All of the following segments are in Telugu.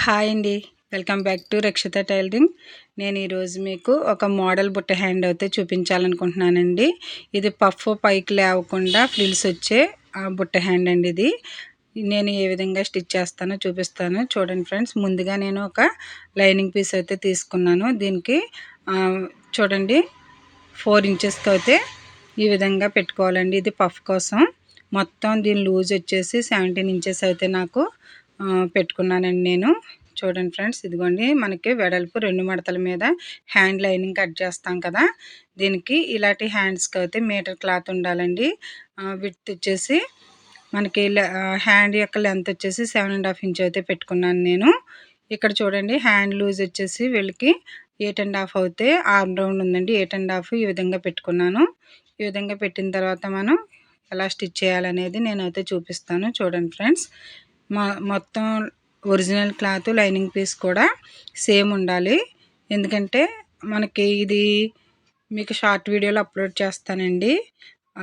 హాయ్ అండి. Welcome back to Rakshita tailoring. నేను ఈరోజు మీకు ఒక మోడల్ బుట్ట హ్యాండ్ అయితే చూపించాలనుకుంటున్నానండి. ఇది పఫ్ పైకి లేవకుండా ఫ్రిల్స్ వచ్చే బుట్ట హ్యాండ్ అండి ఇది. నేను ఏ విధంగా స్టిచ్ చేస్తానో చూపిస్తాను చూడండి ఫ్రెండ్స్. ముందుగా నేను ఒక లైనింగ్ పీస్ అయితే తీసుకున్నాను. దీనికి చూడండి 4 ఇంచెస్కి అయితే ఈ విధంగా పెట్టుకోవాలండి. ఇది పఫ్ కోసం. మొత్తం దీని లూజ్ వచ్చేసి 17 ఇంచెస్ అయితే నాకు పెట్టుకున్నానండి నేను. చూడండి ఫ్రెండ్స్, ఇదిగోండి మనకి వెడల్పు 2 మడతల మీద హ్యాండ్ లైనింగ్ కట్ చేస్తాం కదా, దీనికి ఇలాంటి హ్యాండ్స్కి అయితే మీటర్ క్లాత్ ఉండాలండి. విడ్త్ వచ్చేసి మనకి హ్యాండ్ యొక్క లెంత్ వచ్చేసి 7.5 ఇంచ్ అయితే పెట్టుకున్నాను నేను. ఇక్కడ చూడండి హ్యాండ్ లూజ్ వచ్చేసి వీళ్ళకి 8.5 అయితే ఆర్మ్ రౌండ్ ఉందండి. 8.5 ఈ విధంగా పెట్టుకున్నాను. ఈ విధంగా పెట్టిన తర్వాత మనం ఎలా స్టిచ్ చేయాలనేది నేనైతే చూపిస్తాను చూడండి ఫ్రెండ్స్. మొత్తం ఒరిజినల్ క్లాత్ లైనింగ్ పీస్ కూడా సేమ్ ఉండాలి. ఎందుకంటే మనకి ఇది మీకు షార్ట్ వీడియోలో అప్లోడ్ చేస్తానండి.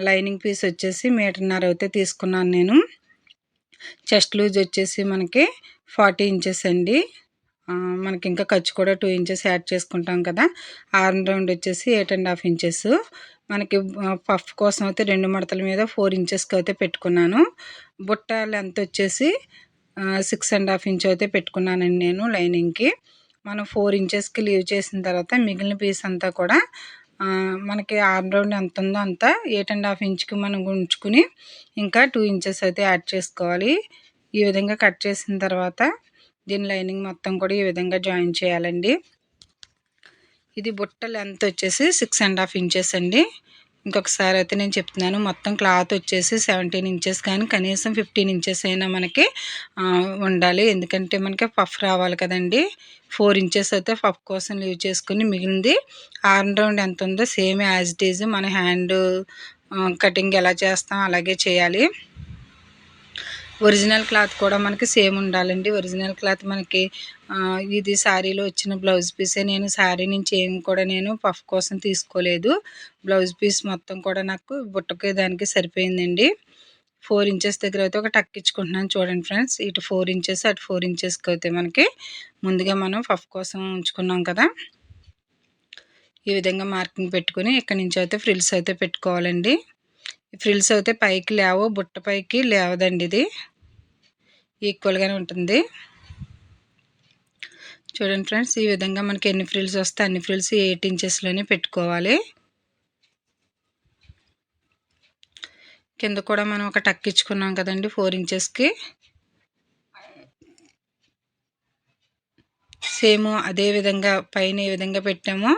లైనింగ్ పీస్ వచ్చేసి 1.5 అయితే తీసుకున్నాను నేను. చెస్ట్ లూజ్ వచ్చేసి మనకి 40 ఇంచెస్ అండి. మనకి ఇంకా ఖర్చు కూడా 2 ఇంచెస్ యాడ్ చేసుకుంటాం కదా. ఆర్మ్ రౌండ్ వచ్చేసి 8.5 ఇంచెస్. మనకి పఫ్ కోసం అయితే 2 మడతల మీద 4 ఇంచెస్కి అయితే పెట్టుకున్నాను. బుట్ట లెంత్ వచ్చేసి 6.5 ఇంచ్ అయితే పెట్టుకున్నానండి నేను లైనింగ్కి. మనం 4 ఇంచెస్కి లీవ్ చేసిన తర్వాత మిగిలిన పీస్ అంతా కూడా మనకి ఆర్మ్ రౌండ్ ఎంత ఉందో అంత 8.5 ఇంచ్కి మనం ఉంచుకుని ఇంకా 2 ఇంచెస్ అయితే యాడ్ చేసుకోవాలి. ఈ విధంగా కట్ చేసిన తర్వాత దీని లైనింగ్ మొత్తం కూడా ఈ విధంగా జాయిన్ చేయాలండి. ఇది బుట్ట లెంత్ వచ్చేసి 6.5 ఇంచెస్ అండి. ఇంకొకసారి అయితే నేను చెప్తున్నాను, మొత్తం క్లాత్ వచ్చేసి 17 ఇంచెస్ కానీ కనీసం 15 ఇంచెస్ అయినా మనకి ఉండాలి. ఎందుకంటే మనకి పఫ్ రావాలి కదండి. 4 ఇంచెస్ అయితే పఫ్ కోసం లీవ్ చేసుకుని మిగిలింది ఆర్మ్ రౌండ్ ఎంత ఉందో సేమ్ యాజ్ ఇట్ ఈజ్ మన హ్యాండ్ కటింగ్ ఎలా చేస్తాం అలాగే చేయాలి. ఒరిజినల్ క్లాత్ కూడా మనకి సేమ్ ఉండాలండి. ఒరిజినల్ క్లాత్ మనకి ఇది శారీలో వచ్చిన బ్లౌజ్ పీసే. నేను శారీ నుంచి ఏం కూడా నేను పఫ్ కోసం తీసుకోలేదు. బ్లౌజ్ పీస్ మొత్తం కూడా నాకు బుట్టకి దానికి సరిపోయిందండి. 4 ఇంచెస్ దగ్గర అయితే ఒక టక్ ఇచ్చుకుంటున్నాను చూడండి ఫ్రెండ్స్. ఇటు 4 ఇంచెస్ అటు 4 ఇంచెస్కి అయితే మనకి ముందుగా మనం పఫ్ కోసం ఉంచుకున్నాం కదా, ఈ విధంగా మార్కింగ్ పెట్టుకుని ఇక్కడ నుంచి అయితే ఫ్రిల్స్ అయితే పెట్టుకోవాలండి. ఫ్రిల్స్ అయితే పైకి లేవు, బుట్ట పైకి లేవదండి. ఇది ఈక్వల్గానే ఉంటుంది. చూడండి ఫ్రెండ్స్, ఈ విధంగా మనకి ఎన్ని ఫ్రిల్స్ వస్తే అన్ని ఫ్రిల్స్ 8 ఇంచెస్లోనే పెట్టుకోవాలి. కింద కూడా మనం ఒక టక్ ఇచ్చుకున్నాం కదండి 4 ఇంచెస్కి. సేమ్ అదే విధంగా పైన ఏ విధంగా పెట్టామో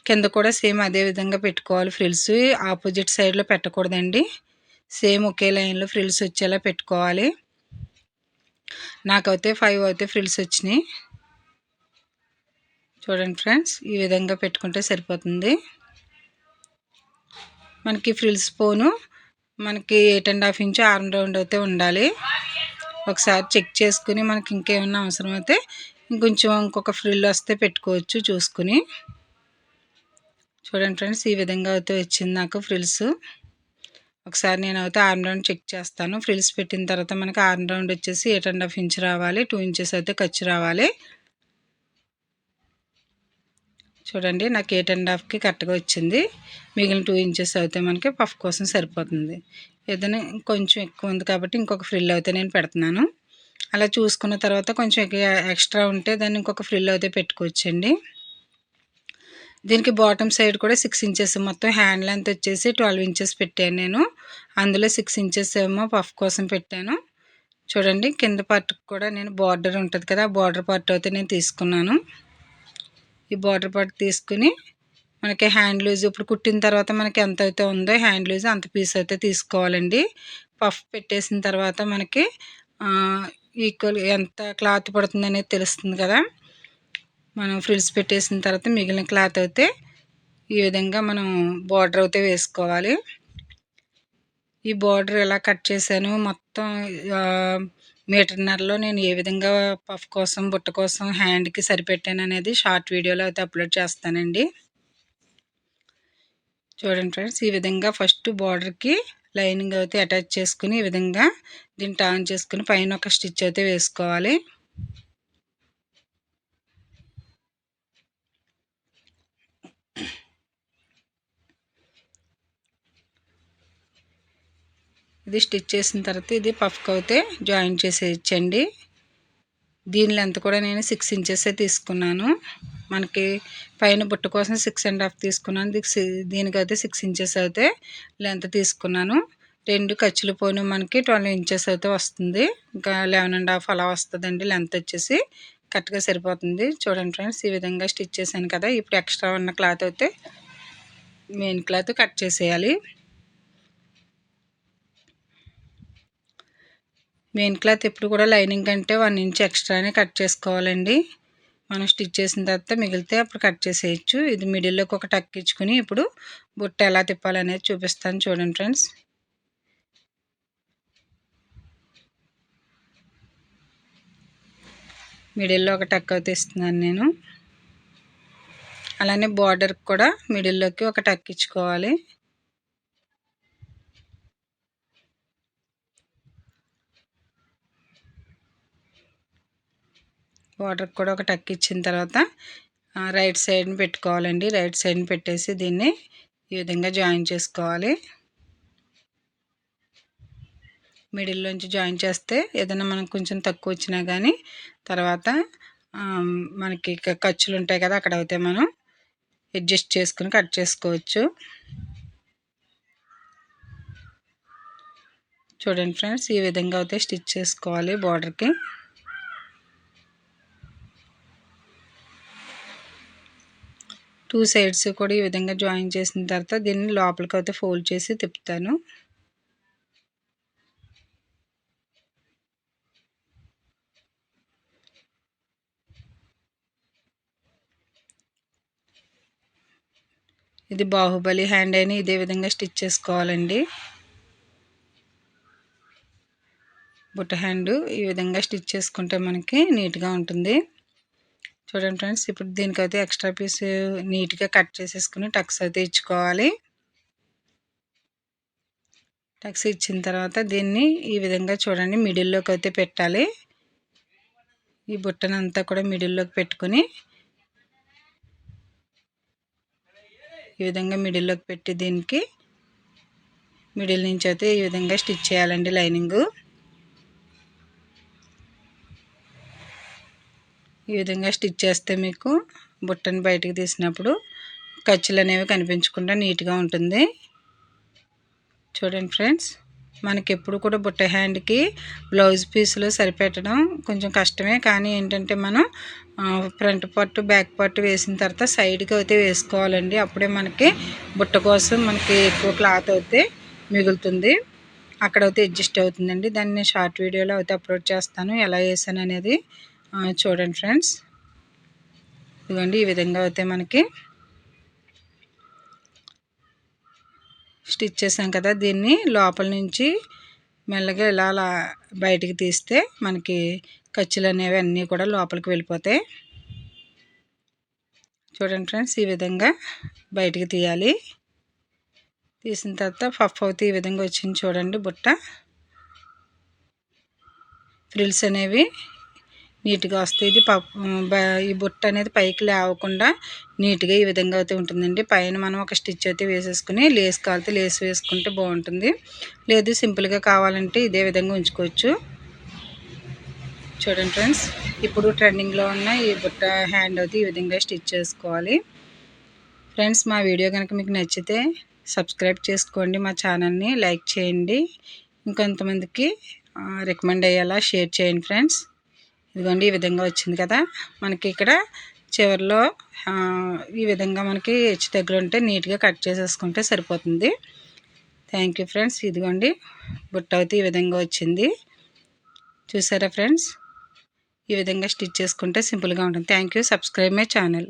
కింద కూడా సేమ్ అదే విధంగా పెట్టుకోవాలి. ఫ్రిల్స్ ఆపోజిట్ సైడ్లో పెట్టకూడదండి. సేమ్ ఒకే లైన్లో ఫ్రిల్స్ వచ్చేలా పెట్టుకోవాలి. నాకైతే 5 అయితే ఫ్రిల్స్ వచ్చినాయి. చూడండి ఫ్రెండ్స్, ఈ విధంగా పెట్టుకుంటే సరిపోతుంది. మనకి ఫ్రిల్స్ పోను మనకి 8.5 ఇంచ్ ఆర్మ్ రౌండ్ అయితే ఉండాలి. ఒకసారి చెక్ చేసుకుని మనకి ఇంకేమన్నా అవసరం అయితే ఇంకొక ఫ్రిల్ వస్తే పెట్టుకోవచ్చు చూసుకుని. చూడండి ఫ్రెండ్స్, ఈ విధంగా అయితే వచ్చింది నాకు ఫ్రిల్స్. ఒకసారి నేను అయితే ఆర్మ్ రౌండ్ చెక్ చేస్తాను. ఫ్రిల్స్ పెట్టిన తర్వాత మనకి ఆర్మ్ రౌండ్ వచ్చేసి 8.5 ఇంచ్ రావాలి. 2 ఇంచెస్ అయితే ఖర్చు రావాలి. చూడండి నాకు 8.5కి కరెక్ట్గా వచ్చింది. మిగిలిన 2 ఇంచెస్ అయితే మనకి పఫ్ కోసం సరిపోతుంది. ఏదైనా కొంచెం ఎక్కువ ఉంది కాబట్టి ఇంకొక ఫ్రిల్ అయితే నేను పెడుతున్నాను. అలా చూసుకున్న తర్వాత కొంచెం ఎక్స్ట్రా ఉంటే దాన్ని ఇంకొక ఫ్రిల్ అయితే పెట్టుకోవచ్చండి. దీనికి బాటమ్ సైడ్ కూడా 6 ఇంచెస్, మొత్తం హ్యాండ్ లెంత్ వచ్చేసి 12 ఇంచెస్ పెట్టాను నేను. అందులో 6 ఇంచెస్ ఏమో పఫ్ కోసం పెట్టాను. చూడండి కింద పార్ట్కి కూడా నేను బార్డర్ ఉంటుంది కదా, ఆ బార్డర్ పార్ట్ అయితే నేను తీసుకున్నాను. ఈ బార్డర్ పార్ట్ తీసుకుని మనకి హ్యాండ్ లూజ్ ఇప్పుడు కుట్టిన తర్వాత మనకి ఎంత అయితే ఉందో హ్యాండ్ లూజ్ అంత పీస్ అయితే తీసుకోవాలండి. పఫ్ పెట్టేసిన తర్వాత మనకి ఈక్వల్ ఎంత క్లాత్ పడుతుంది అనేది తెలుస్తుంది కదా. మనం ఫ్రిల్స్ పెట్టేసిన తర్వాత మిగిలిన క్లాత్ అయితే ఈ విధంగా మనం బార్డర్ అయితే వేసుకోవాలి. ఈ బార్డర్ ఎలా కట్ చేశాను మొత్తం 1.5 మీటర్లో నేను ఏ విధంగా పఫ్ కోసం బుట్ట కోసం హ్యాండ్కి సరిపెట్టాను అనేది షార్ట్ వీడియోలో అయితే అప్లోడ్ చేస్తానండి. చూడండి ఫ్రెండ్స్, ఈ విధంగా ఫస్ట్ బార్డర్కి లైనింగ్ అయితే అటాచ్ చేసుకుని ఈ విధంగా దీన్ని టర్న్ చేసుకుని పైన ఒక స్టిచ్ అయితే వేసుకోవాలి. ఇది స్టిచ్ చేసిన తర్వాత ఇది పఫ్కి అయితే జాయిన్ చేసేయచ్చండి. దీని లెంత్ కూడా నేను 6 ఇంచెస్ తీసుకున్నాను. మనకి పైన బుట్ట కోసం 6.5 తీసుకున్నాను. దీనికైతే 6 ఇంచెస్ అయితే లెంత్ తీసుకున్నాను. 2 ఖర్చులు పోను మనకి 12 ఇంచెస్ అయితే వస్తుంది. ఇంకా 11.5 అలా వస్తుందండి. లెంత్ వచ్చేసి కరెక్ట్గా సరిపోతుంది. చూడండి ఫ్రెండ్స్, ఈ విధంగా స్టిచ్ చేశాను కదా. ఇప్పుడు ఎక్స్ట్రా ఉన్న క్లాత్ అయితే మెయిన్ క్లాత్ కట్ చేసేయాలి. మెయిన్ క్లాత్ ఎప్పుడు కూడా లైనింగ్ కంటే 1 ఇంచ్ ఎక్స్ట్రానే కట్ చేసుకోవాలండి. మనం స్టిచ్ చేసిన తర్వాత మిగిలితే అప్పుడు కట్ చేసేయచ్చు. ఇది మిడిల్లోకి ఒక టక్ ఇచ్చుకుని ఇప్పుడు బుట్ట ఎలా తిప్పాలనేది చూపిస్తాను. చూడండి ఫ్రెండ్స్, మిడిల్లో ఒక టక్ అయితే ఇస్తున్నాను నేను. అలానే బార్డర్కి కూడా మిడిల్లోకి ఒక టక్ ఇచ్చుకోవాలి. బార్డర్కి కూడా ఒక టక్ ఇచ్చిన తర్వాత రైట్ సైడ్ని పెట్టుకోవాలండి. రైట్ సైడ్ని పెట్టేసి దీన్ని ఈ విధంగా జాయిన్ చేసుకోవాలి. మిడిల్లోంచి జాయిన్ చేస్తే ఏదైనా మనకు కొంచెం తక్కువ వచ్చినా కానీ తర్వాత మనకి ఖర్చులు ఉంటాయి కదా, అక్కడ అయితే మనం అడ్జస్ట్ చేసుకుని కట్ చేసుకోవచ్చు. చూడండి ఫ్రెండ్స్, ఈ విధంగా అయితే స్టిచ్ చేసుకోవాలి. బార్డర్కి 2 సైడ్స్ కూడా ఈ విధంగా జాయిన్ చేసిన తర్వాత దీన్ని లోపలికి అయితే ఫోల్డ్ చేసి తిప్పుతాను. ఇది బాహుబలి హ్యాండ్ అయినా ఇదే విధంగా స్టిచ్ చేసుకోవాలండి. బుట్ట హ్యాండ్ ఈ విధంగా స్టిచ్ చేసుకుంటే మనకి నీట్గా ఉంటుంది. చూడండి ఫ్రెండ్స్, ఇప్పుడు దీనికైతే ఎక్స్ట్రా పీస్ నీట్గా కట్ చేసేసుకుని టక్స్ అయితే ఇచ్చుకోవాలి. టక్స్ ఇచ్చిన తర్వాత దీన్ని ఈ విధంగా చూడండి మిడిల్లోకి అయితే పెట్టాలి. ఈ బుట్టనంతా కూడా మిడిల్లోకి పెట్టుకుని ఈ విధంగా మిడిల్లోకి పెట్టి దీనికి మిడిల్ నుంచి అయితే ఈ విధంగా స్టిచ్ చేయాలండి లైనింగు. ఈ విధంగా స్టిచ్ చేస్తే మీకు బుట్టను బయటికి తీసినప్పుడు ఖర్చులు అనేవి కనిపించకుండా నీట్గా ఉంటుంది. చూడండి ఫ్రెండ్స్, మనకి ఎప్పుడు కూడా బుట్ట హ్యాండ్కి బ్లౌజ్ పీసులు సరిపెట్టడం కొంచెం కష్టమే. కానీ ఏంటంటే మనం ఫ్రంట్ పార్ట్ బ్యాక్ పార్ట్ వేసిన తర్వాత సైడ్కి అయితే వేసుకోవాలండి. అప్పుడే మనకి బుట్ట కోసం మనకి ఎక్కువ క్లాత్ అయితే మిగులుతుంది. అక్కడైతే అడ్జస్ట్ అవుతుందండి. దాన్ని నేను షార్ట్ వీడియోలో అయితే అప్లోడ్ చేస్తాను, ఎలా వేసాను అనేది. చూడండి ఫ్రెండ్స్, ఇదిగోండి ఈ విధంగా అయితే మనకి స్టిచ్ చేసాం కదా. దీన్ని లోపల నుంచి మెల్లగా ఇలా బయటికి తీస్తే మనకి ఖర్చులు అనేవి అన్నీ కూడా లోపలికి వెళ్ళిపోతాయి. చూడండి ఫ్రెండ్స్, ఈ విధంగా బయటికి తీయాలి. తీసిన తర్వాత పఫ్ అవుతే ఈ విధంగా వచ్చింది. చూడండి, బుట్ట ఫ్రిల్స్ అనేవి నీట్గా వస్తాయి. ఇది ఈ బుట్ట అనేది పైకి లేవకుండా నీట్గా ఈ విధంగా అయితే ఉంటుందండి. పైన మనం ఒక స్టిచ్ అయితే వేసేసుకుని లేస్ కాలితే లేస్ వేసుకుంటే బాగుంటుంది. లేదు సింపుల్గా కావాలంటే ఇదే విధంగా ఉంచుకోవచ్చు. చూడండి ఫ్రెండ్స్, ఇప్పుడు ట్రెండింగ్లో ఉన్న ఈ బుట్ట హ్యాండ్ అయితే ఈ విధంగా స్టిచ్ చేసుకోవాలి. ఫ్రెండ్స్, మా వీడియో కనుక మీకు నచ్చితే సబ్స్క్రైబ్ చేసుకోండి, మా ఛానల్ని లైక్ చేయండి, ఇంకొంతమందికి రికమెండ్ అయ్యేలా షేర్ చేయండి ఫ్రెండ్స్. ఇదిగోండి ఈ విధంగా వచ్చింది కదా. మనకి ఇక్కడ చివరిలో ఈ విధంగా మనకి హెచ్చు దగ్గర ఉంటే నీట్గా కట్ చేసేసుకుంటే సరిపోతుంది. Thank you friends. ఇదిగోండి బుట్ట అయితే ఈ విధంగా వచ్చింది. చూసారా ఫ్రెండ్స్, ఈ విధంగా స్టిచ్ చేసుకుంటే సింపుల్గా ఉంటుంది. Thank you. Subscribe my channel.